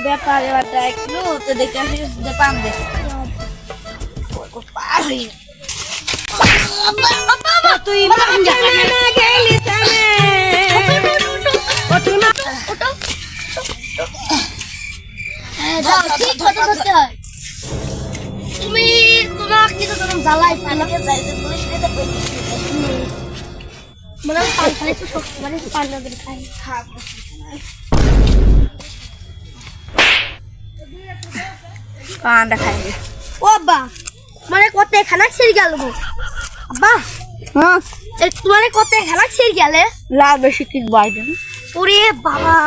ব্যাপার এবার দেখলো তো দেখে আসি যে পাম দে পারি তুই না গেলি তানে ওঠো না ঠিক কথা করতে হয় তুমি তোমাকে কিছু তুমি জ্বালাই পালাকে যাইতে পুলিশ নিতে কইছি মানে পান খাই তো সব মানে পান না করে খাই খাব পানটা খাই ও আব্বা মানে কত খানা ছিড় গেল গো আব্বা হ্যাঁ মানে কত খানা ছিড় গেলে লাভ বেশি ঠিক বাইরে ওরে বাবা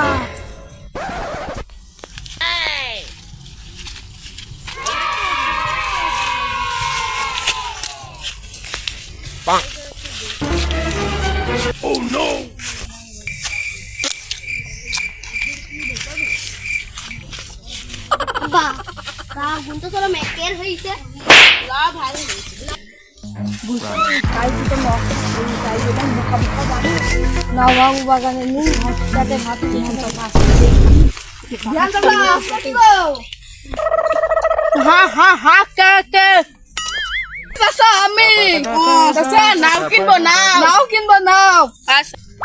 Oh no! Ba, kau guntur solo meker hise. Lah bhai. Kai kita mau, kai kita buka bani. Nawang bagan ini hati hati jangan coba. Jangan coba. Ha ke. Sasa ami. Sasa now kinbo now.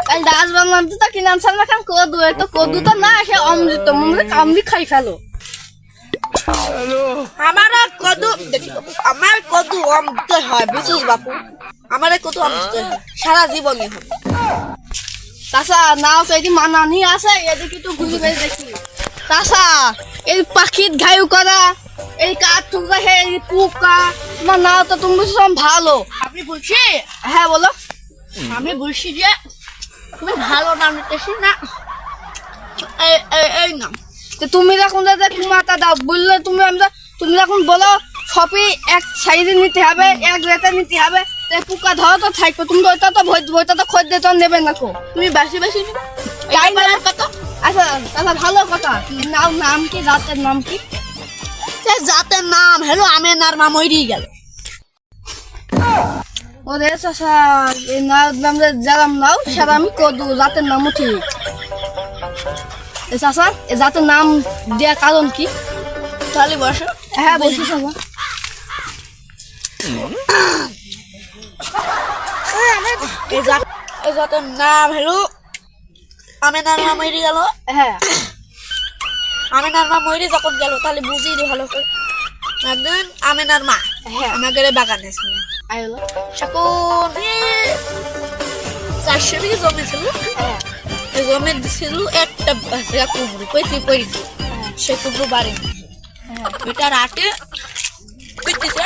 কাল দাস বাংলাম তো কিনাম সালমা খান কদু তো কদু তো না সে অমৃত মনে কামড়ি খাই ফেলো আমার কদু অমৃত হয় বুঝছিস বাপু আমার কদু অমৃত হয় সারা জীবনই হবে তাছা নাও তো এটি মানানি আছে এদিকে একটু ঘুরে বেড়ে দেখি তাছা এই পাখির ঘায়ু করা এই কাঠ ঠুকা হে পোকা তোমার নাও তো তুমি সব ভালো আপনি বলছি হ্যাঁ বলো আমি বলছি যে তুমি ভালো নাম নিতেছি না এই নাম তো তুমি যখন মাথা দাও বললে তুমি যখন বলো সবই এক সাইজে নিতে হবে এক রেটে নিতে হবে পোকা ধরো তো থাকবে তুমি ওইটা তো বইটা তো খোঁজ দিতে নেবে না কো তুমি বেশি তাই না কথা আচ্ছা তাহলে ভালো কথা নাম কি জাতের নাম কি জাতের নাম হলো আমেনার মা মরি গেল ওরে চাষা এই নাম যারাম নাও সেটা আমি কদু জাতের নামও ঠিক চাষা এই জাতের নাম দেওয়ার কারণ কি তাহলে বসো হ্যাঁ বসি চাষা এই জাতের নাম হলো আমেনার মা মরি গেল হ্যাঁ আমেনার মা মরি যখন গেল তাহলে বুঝিয়ে দি ভালো করে একদিন আমেনার মা হ্যাঁ আমাদের বাগানে ছিল আইলো এখন 400 বিঘা জমি ছিল এই জমি ছিল একটা কুমড়ো পড়েছে সে কুমড়ো বাড়ি এটার আটে পিটতেছে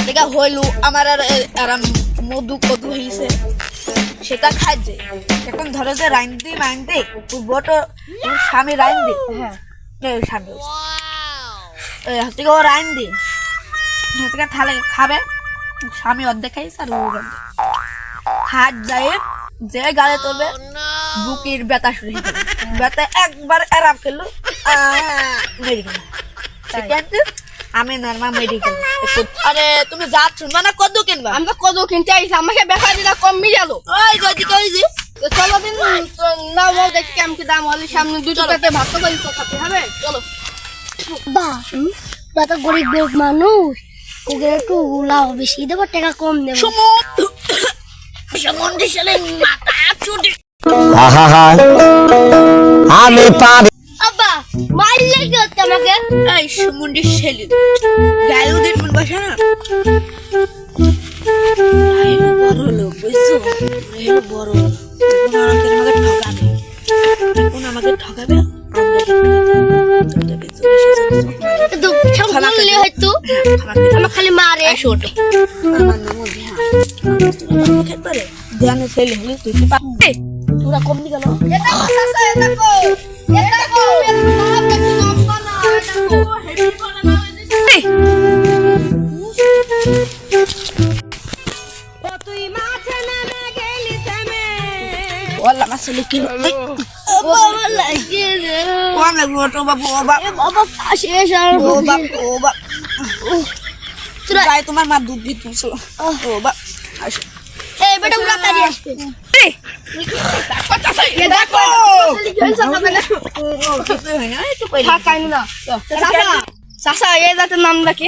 দেখা হইলো আমার আর মধু কদু হয়েছে সেটা খাইছে এখন ধরো যে রাইন্দি মাইন্দি বটো স্বামী রাইন্দি হ্যাঁ স্বামী হাতিকে ও রাইন্দি হাতিকে থালে খাবে স্বামী অর্ধেক খাইছে আর ও খাট যায় যে গালে তুলবে বুকের ব্যথা শুরু হয়ে গেল ব্যথা একবার আরাম খেলো মেডিকেল সেকেন্ড আমি নর্মাল মেডিকেল আরে তুমি যাচ্ছ শুনবা না কদু কিনবা আমরা কদু কিনতে আইছি আমাকে ব্যথা দিলা কমই গেল ওই গদিকে ওই যে চলো দিন নাও দেখি কেমন কি দাম হলে সামনে দুটো পেটে ভাত করে খাতে হবে চলো বাহ বাবা গরিব মানুষ ওদের একটু লাভ বেশি দেবো টাকা কম দেবো সমুদ্র চলে মাথা ছুটে আমি পারি আব্বা মারলে কি হচ্ছে আমাকে এই সমুদ্র ছেলে গায়ে ওদের মন বসে না বড় লোক বুঝছো বড় আমাকে ঠকাবে হয়তো আমার খালি মারে ছোট ধ্যানে ছেলে হলে তুই তোরা কম দি গেল Wala masuli kilo. Wala kilo. Wala gluto babu obak. Obak asesar. Obak. Sudah. Saya tu mah duduk di tusul. Obak. Eh, beda urat tadi. Eh. এ দেখো থাক কাইনি না চাচা এই জাতের নামটা কি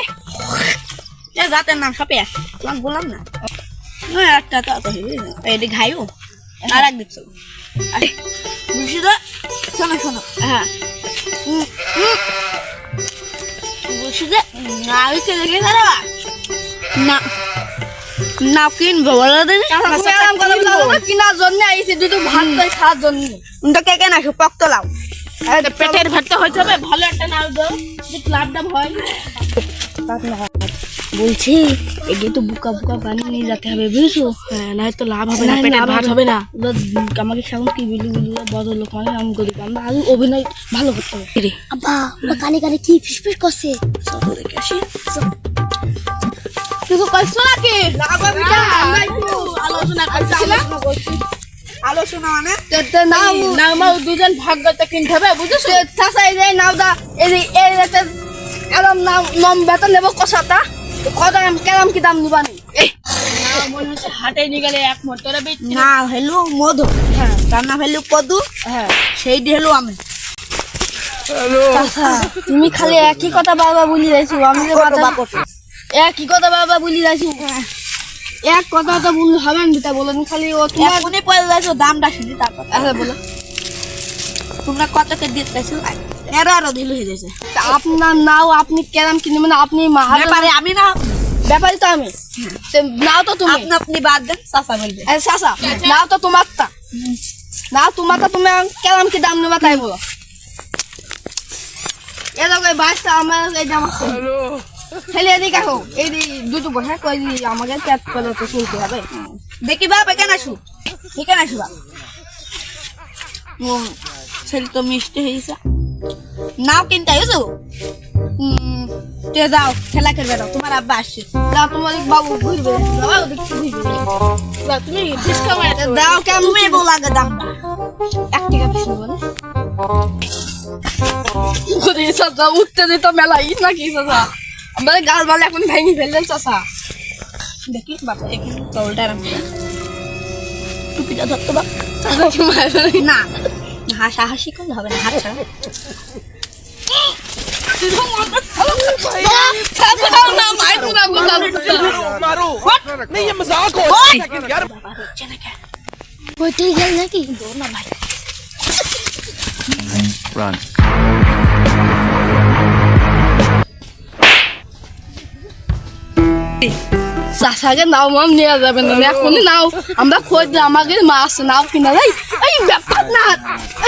এ জাতের নাম সাপে তোমার বললাম না না একটা তো এটি ঘাইও আর এক দিচ্ছ আরে বুঝিদা শোনো শোনো হ্যাঁ বুঝিদা আমি কে দেখে দাঁড়া না না কিনবো বলো দিন কিনার জন্য আইছি দুটো ভাত করে খাওয়ার জন্য কে কেন আসো পক্ত লাও পেটের ভাতটা হইতে হবে ভালো একটা নাও দাও যে ক্লাবটা হয় বলছি এগে তো বুকা বুকা বানিয়ে নিয়ে যেতে হবে বুঝছো হ্যাঁ না তো লাভ হবে না পেটের ভাত হবে না আমাকে সাউন্ড কি বিলু বিলু বড় লোক মানে আমি করি আমরা আরো অভিনয় ভালো করতে হবে আব্বা ওরা কানে কানে কি ফিসফিস করছে চলো দেখে আসি কিছু কইছো নাকি লাগা বিটা আমরা একটু আলোচনা করছিলাম আলোচনা মানে নাও নাও দুজন ভাগ্যটা কিনতে হবে বুঝছো চাচা এই যে নাও দা এই যে এরম নাম বেতন নেব কষাটা কত কেরাম কি দাম নিবানি মনে হচ্ছে হাটে নিয়ে গেলে এক মোটরে বেচছি না হেলু মধু হ্যাঁ তার নাম হেলু কদু হ্যাঁ সেইটি হেলু আমি চাচা তুমি খালি একই কথা বাবা বলি যাইছো আমি যে মাথা একই কথা বাবা বলি যাইছো এক কথা তো বললে হবে না দিতা বলেন খালি ও তোমার এখনই পয়সা যাইছো দামটা শুনি তারপর আচ্ছা বলো তোমরা কতকে দিতেছো আরো দিলু হয়ে যাচ্ছে আপনার নাও আপনি কেরাম কিনবেন আপনি ব্যাপারে আমি না ব্যাপারই তো আমি নাও তো তুমি আপনি আপনি বাদ দেন চাচা বলবে চাচা নাও তো তোমারটা নাও তোমারটা তুমি কেরাম কি দাম নেবা তাই বলো এ দেখো এই বাইশটা আমার এই জামা ছেলে এদিকে আসো এই দুটো বসে কই আমাকে ক্যাট করে তো শুনতে হবে দেখি বাপ এখানে আসু এখানে আসু বাপ ছেলে তো মিষ্টি হয়েছে নাও কিনতে হয়েছো তে যাও খেলা খেলবে দাও তোমার আব্বা আসছে যাও তোমার বাবু ঘুরবে বাবু দেখতে ঘুরবে যাও তুমি ডিসকাউন্ট দাও কেমন তুমি বল আগে দামটা 1 টাকা বেশি বলে ঘুরে চাচা উঠতে দিত মেলাই নাকি চাচা আমরা গাল বালে এখন ভেঙে ফেললেন চাচা দেখি বাবা এখানে তলটা রাখো টুপিটা ধরতো বাপ না হাসাহাসি করলে হবে না হাত ছাড়া नहीं ये मजाक हो रहा है यार ওইটাই গেল নাকি run চাচাকে নাও মাম নিয়ে যাবেন না এখনই নাও আমরা খোঁজ দিই আমাকে মাছ নাও কিনা যাই এই ব্যাপার না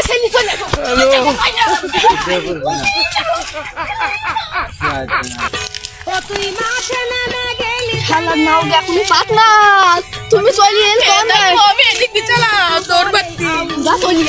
ছেলে চলে তুই মাঠে নেমে গেলি শালা নাও এখনই পাত না তুমি চলে এলে আমি এদিক দিয়ে চলা দৌড় বাতি যা চলে